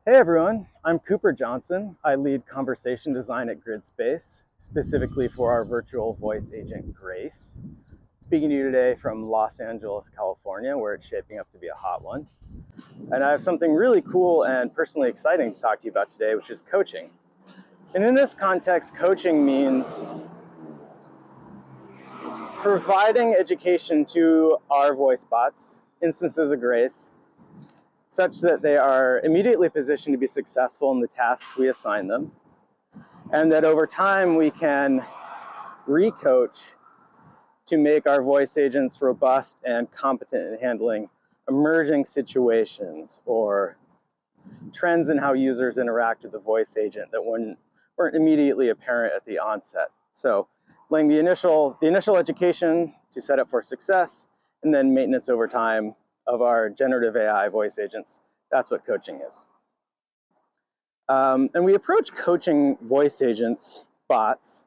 Hey everyone, I'm Cooper Johnson. I lead conversation design at Gridspace, specifically for our virtual voice agent, Grace. Speaking to you today from Los Angeles, California, where it's shaping up to be a hot one. And I have something really cool and personally exciting to talk to you about today, which is coaching. And in this context, coaching means providing education to our voice bots, instances of Grace, such that they are immediately positioned to be successful in the tasks we assign them, and that over time we can recoach to make our voice agents robust and competent in handling emerging situations or trends in how users interact with the voice agent that weren't immediately apparent at the onset. So laying the initial education to set up for success, and then maintenance over time of our generative AI voice agents. That's what coaching is. And we approach coaching voice agents, bots,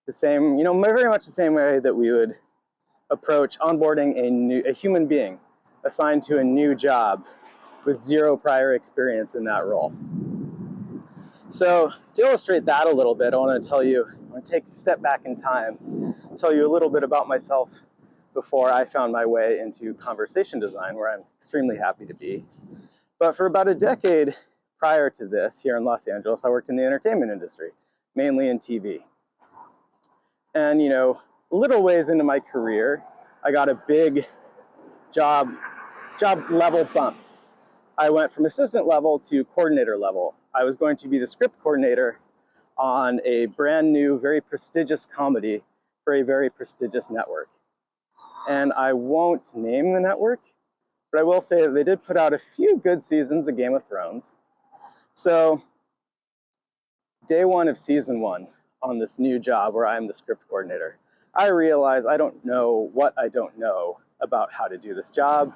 the same, very much the same way that we would approach onboarding a human being assigned to a new job with zero prior experience in that role. So to illustrate that a little bit, I want to take a step back in time, tell you a little bit about myself before I found my way into conversation design, where I'm extremely happy to be. But for about a decade prior to this, here in Los Angeles, I worked in the entertainment industry, mainly in TV. And, little ways into my career, I got a big job level bump. I went from assistant level to coordinator level. I was going to be the script coordinator on a brand new, very prestigious comedy for a very prestigious network. And I won't name the network, but I will say that they did put out a few good seasons of Game of Thrones. So day one of season one on this new job where I'm the script coordinator, I realized I don't know what I don't know about how to do this job.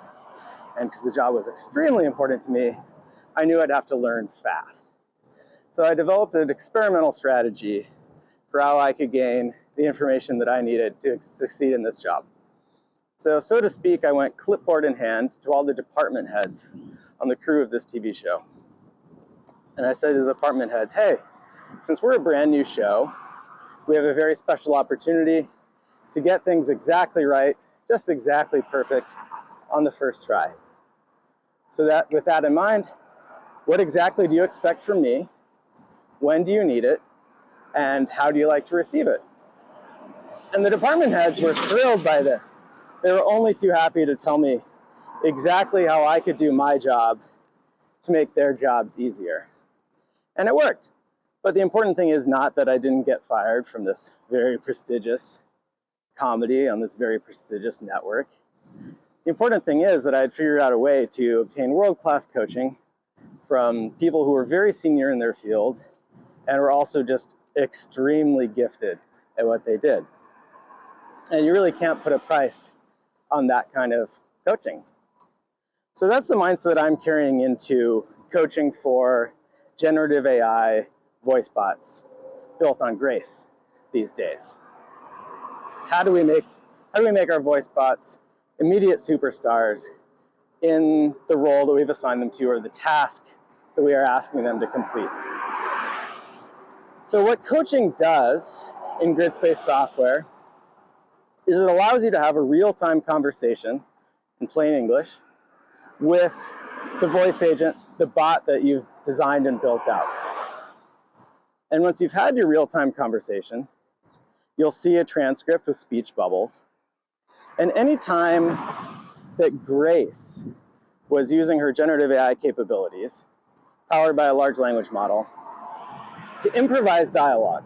And because the job was extremely important to me, I knew I'd have to learn fast. So I developed an experimental strategy for how I could gain the information that I needed to succeed in this job. So to speak, I went clipboard in hand to all the department heads on the crew of this TV show. And I said to the department heads, hey, since we're a brand new show, we have a very special opportunity to get things exactly right, just exactly perfect on the first try. So with that in mind, what exactly do you expect from me? When do you need it? And how do you like to receive it? And the department heads were thrilled by this. They were only too happy to tell me exactly how I could do my job to make their jobs easier. And it worked. But the important thing is not that I didn't get fired from this very prestigious comedy on this very prestigious network. The important thing is that I had figured out a way to obtain world-class coaching from people who were very senior in their field and were also just extremely gifted at what they did. And you really can't put a price on that kind of coaching. So that's the mindset I'm carrying into coaching for generative AI voice bots built on Grace these days. So how do we make our voice bots immediate superstars in the role that we've assigned them to, or the task that we are asking them to complete? So what coaching does in Gridspace software is it allows you to have a real-time conversation in plain English with the voice agent, the bot that you've designed and built out. And once you've had your real-time conversation, you'll see a transcript with speech bubbles. And anytime that Grace was using her generative AI capabilities, powered by a large language model, to improvise dialogue,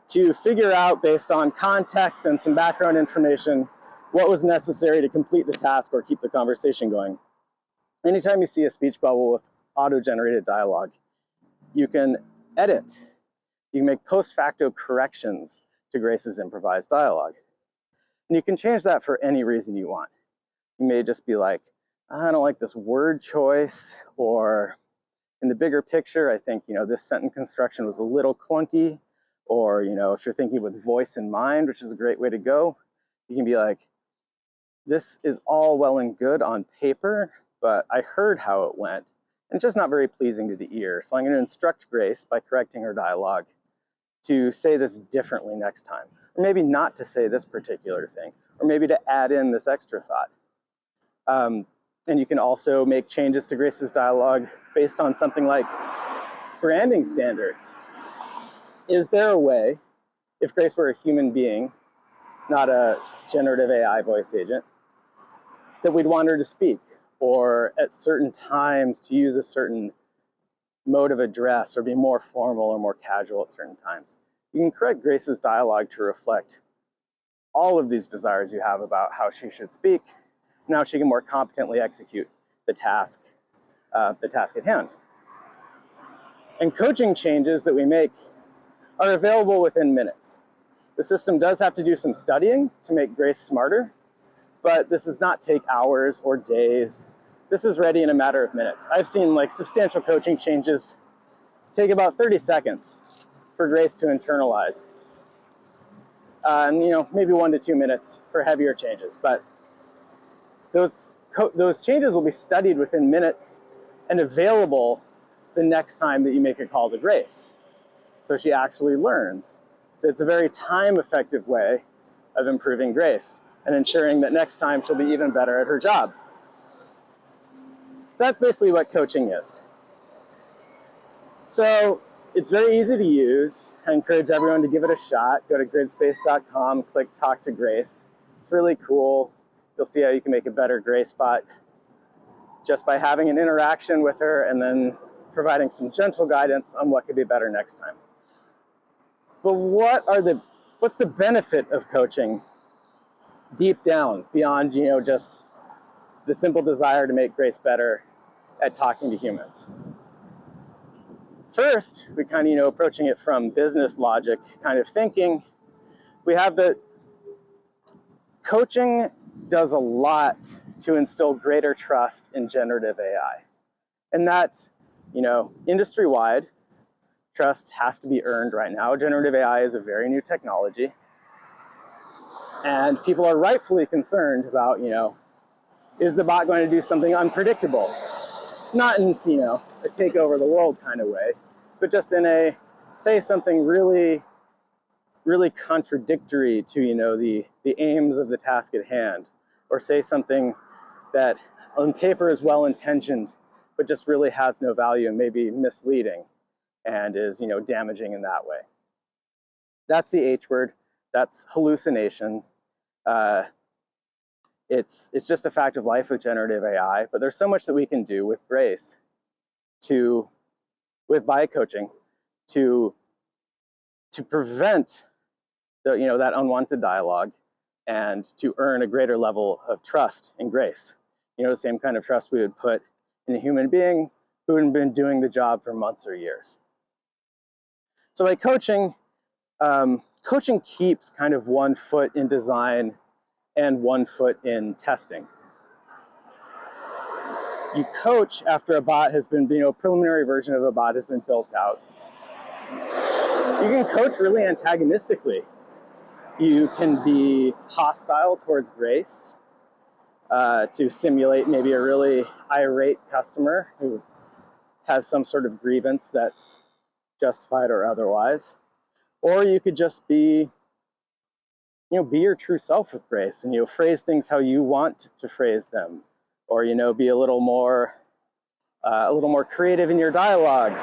to figure out, based on context and some background information, what was necessary to complete the task or keep the conversation going. Anytime you see a speech bubble with auto-generated dialogue, you can edit. You can make post-facto corrections to Grace's improvised dialogue. And you can change that for any reason you want. You may just be like, I don't like this word choice, or in the bigger picture, I think this sentence construction was a little clunky, or if you're thinking with voice in mind, which is a great way to go, you can be like, this is all well and good on paper, but I heard how it went, and it's just not very pleasing to the ear. So I'm going to instruct Grace by correcting her dialogue to say this differently next time, or maybe not to say this particular thing, or maybe to add in this extra thought. And you can also make changes to Grace's dialogue based on something like branding standards. Is there a way, if Grace were a human being, not a generative AI voice agent, that we'd want her to speak, or at certain times to use a certain mode of address, or be more formal or more casual at certain times? You can correct Grace's dialogue to reflect all of these desires you have about how she should speak. Now she can more competently execute the task at hand. And coaching changes that we make are available within minutes. The system does have to do some studying to make Grace smarter, but this does not take hours or days. This is ready in a matter of minutes. I've seen like substantial coaching changes take about 30 seconds for Grace to internalize. And maybe 1 to 2 minutes for heavier changes, but those changes will be studied within minutes and available the next time that you make a call to Grace. So she actually learns. So it's a very time-effective way of improving Grace and ensuring that next time she'll be even better at her job. So that's basically what coaching is. So it's very easy to use. I encourage everyone to give it a shot. Go to gridspace.com, click Talk to Grace. It's really cool. You'll see how you can make a better Grace bot just by having an interaction with her and then providing some gentle guidance on what could be better next time. But what's the benefit of coaching deep down beyond just the simple desire to make Grace better at talking to humans? First, we kind of approaching it from business logic kind of thinking. We have that coaching does a lot to instill greater trust in generative AI. And that, industry-wide, trust has to be earned right now. Generative AI is a very new technology. And people are rightfully concerned about, is the bot going to do something unpredictable? Not in, a take over the world kind of way, but just in a, say something really, really contradictory to, the aims of the task at hand, or say something that on paper is well-intentioned, but just really has no value and may be misleading and is, damaging in that way. That's the H word. That's hallucination. It's just a fact of life with generative AI, but there's so much that we can do with Grace by coaching to prevent that unwanted dialogue and to earn a greater level of trust in Grace. The same kind of trust we would put in a human being who had been doing the job for months or years. So by coaching, coaching keeps kind of 1 foot in design and 1 foot in testing. You coach after a bot has been, a preliminary version of a bot has been built out. You can coach really antagonistically. You can be hostile towards Grace to simulate maybe a really irate customer who has some sort of grievance that's justified or otherwise. Or you could just be your true self with Grace and phrase things how you want to phrase them, or be a little more creative in your dialogue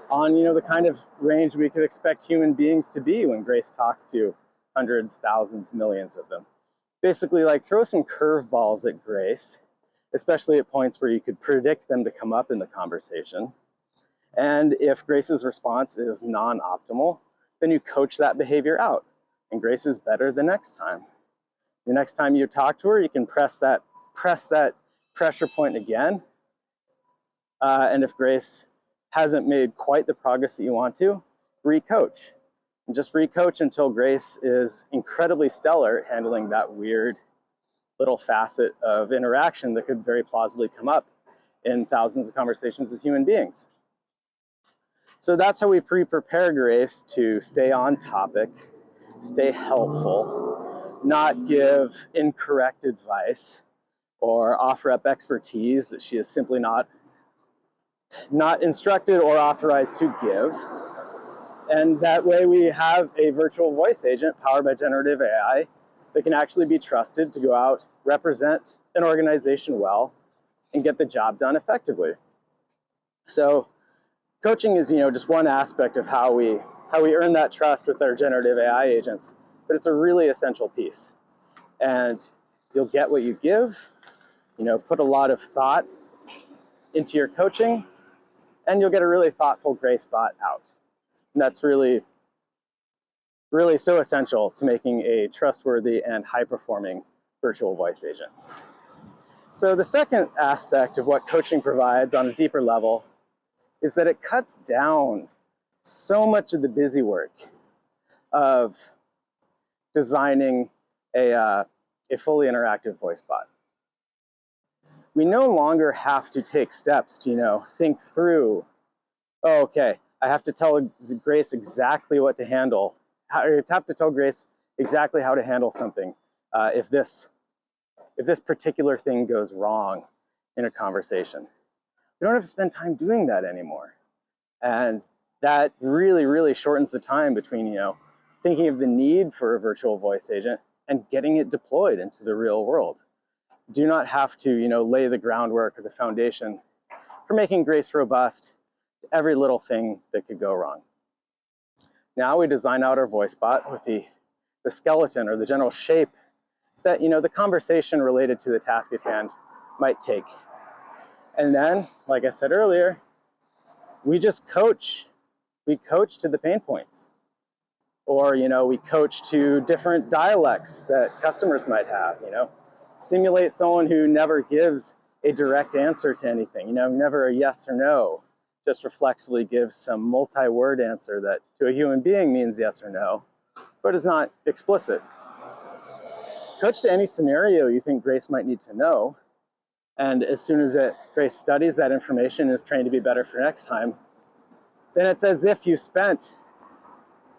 on the kind of range we could expect human beings to be when Grace talks to hundreds, thousands, millions of them. Basically, throw some curveballs at Grace, especially at points where you could predict them to come up in the conversation. And if Grace's response is non-optimal, then you coach that behavior out. And Grace is better the next time. The next time you talk to her, you can press that pressure point again. And if Grace hasn't made quite the progress that you want to, recoach. And just recoach until Grace is incredibly stellar at handling that weird little facet of interaction that could very plausibly come up in thousands of conversations with human beings. So that's how we prepare Grace to stay on topic, stay helpful, not give incorrect advice, or offer up expertise that she is simply not not instructed or authorized to give. And that way we have a virtual voice agent powered by generative AI that can actually be trusted to go out, represent an organization well, and get the job done effectively. So coaching is, just one aspect of how we earn that trust with our generative AI agents, but it's a really essential piece. And you'll get what you give, put a lot of thought into your coaching, and you'll get a really thoughtful Grace bot out. And that's really, really so essential to making a trustworthy and high-performing virtual voice agent. So the second aspect of what coaching provides on a deeper level is that it cuts down so much of the busy work of designing a fully interactive voice bot. We no longer have to take steps to, think through, oh, okay, I have to tell Grace exactly what to handle. I have to tell Grace exactly how to handle something if this particular thing goes wrong in a conversation. We don't have to spend time doing that anymore. And that really, really shortens the time between, thinking of the need for a virtual voice agent and getting it deployed into the real world. Do not have to, lay the groundwork or the foundation for making Grace robust to every little thing that could go wrong. Now we design out our voice bot with the skeleton or the general shape that, the conversation related to the task at hand might take. And then, like I said earlier, we just coach. We coach to the pain points. Or, we coach to different dialects that customers might have, Simulate someone who never gives a direct answer to anything, never a yes or no, just reflexively gives some multi-word answer that to a human being means yes or no, but is not explicit. Coach to any scenario you think Grace might need to know, and as soon as Grace studies that information and is trained to be better for next time, then it's as if you spent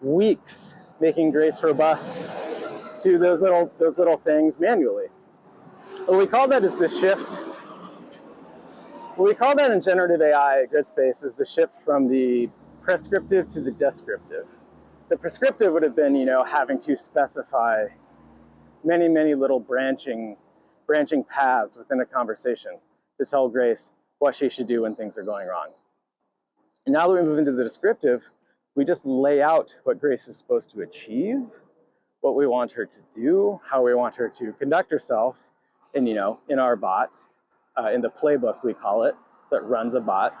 weeks making Grace robust to those little things manually. What we call that is the shift. What we call that in generative AI at Gridspace is the shift from the prescriptive to the descriptive. The prescriptive would have been, having to specify many, many little branching paths within a conversation to tell Grace what she should do when things are going wrong. And now that we move into the descriptive, we just lay out what Grace is supposed to achieve, what we want her to do, how we want her to conduct herself in our bot, in the playbook we call it, that runs a bot.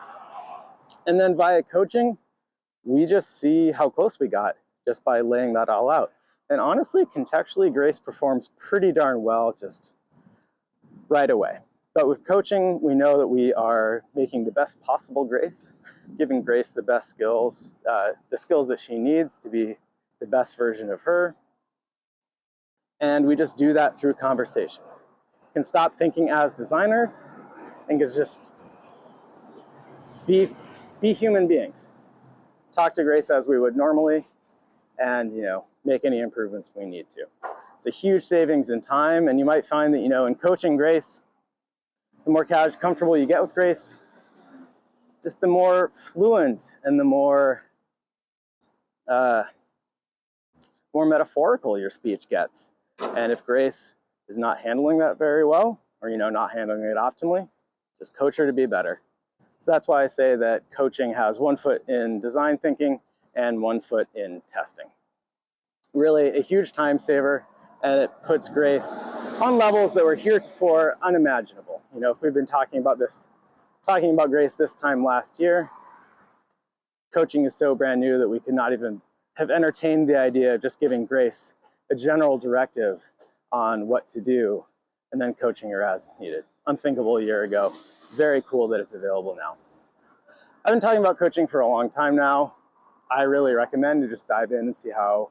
And then via coaching, we just see how close we got just by laying that all out. And honestly, contextually, Grace performs pretty darn well just right away. But with coaching, we know that we are making the best possible Grace, giving Grace the best skills, the skills that she needs to be the best version of her. And we just do that through conversation. Can stop thinking as designers and can just be human beings. Talk to Grace as we would normally and, make any improvements we need to. It's a huge savings in time, and you might find that, in coaching Grace, the more comfortable you get with Grace, just the more fluent and the more metaphorical your speech gets. And if Grace is not handling that very well, or not handling it optimally, just coach her to be better. So that's why I say that coaching has one foot in design thinking and one foot in testing. Really a huge time saver, and it puts Grace on levels that were heretofore unimaginable. If we've been talking about Grace this time last year, coaching is so brand new that we could not even have entertained the idea of just giving Grace a general directive on what to do and then coaching her as needed. Unthinkable a year ago. Very cool that it's available now. I've been talking about coaching for a long time now. I really recommend you just dive in and see how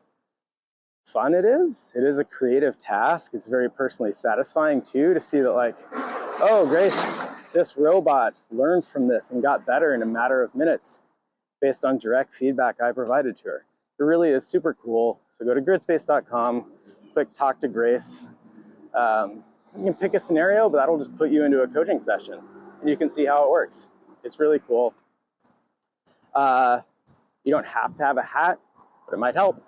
fun it is. It is a creative task. It's very personally satisfying too to see that, like, oh, Grace, this robot learned from this and got better in a matter of minutes based on direct feedback I provided to her. It really is super cool. So go to gridspace.com, click Talk to Grace. You can pick a scenario, but that'll just put you into a coaching session and you can see how it works. It's really cool. You don't have to have a hat, but it might help.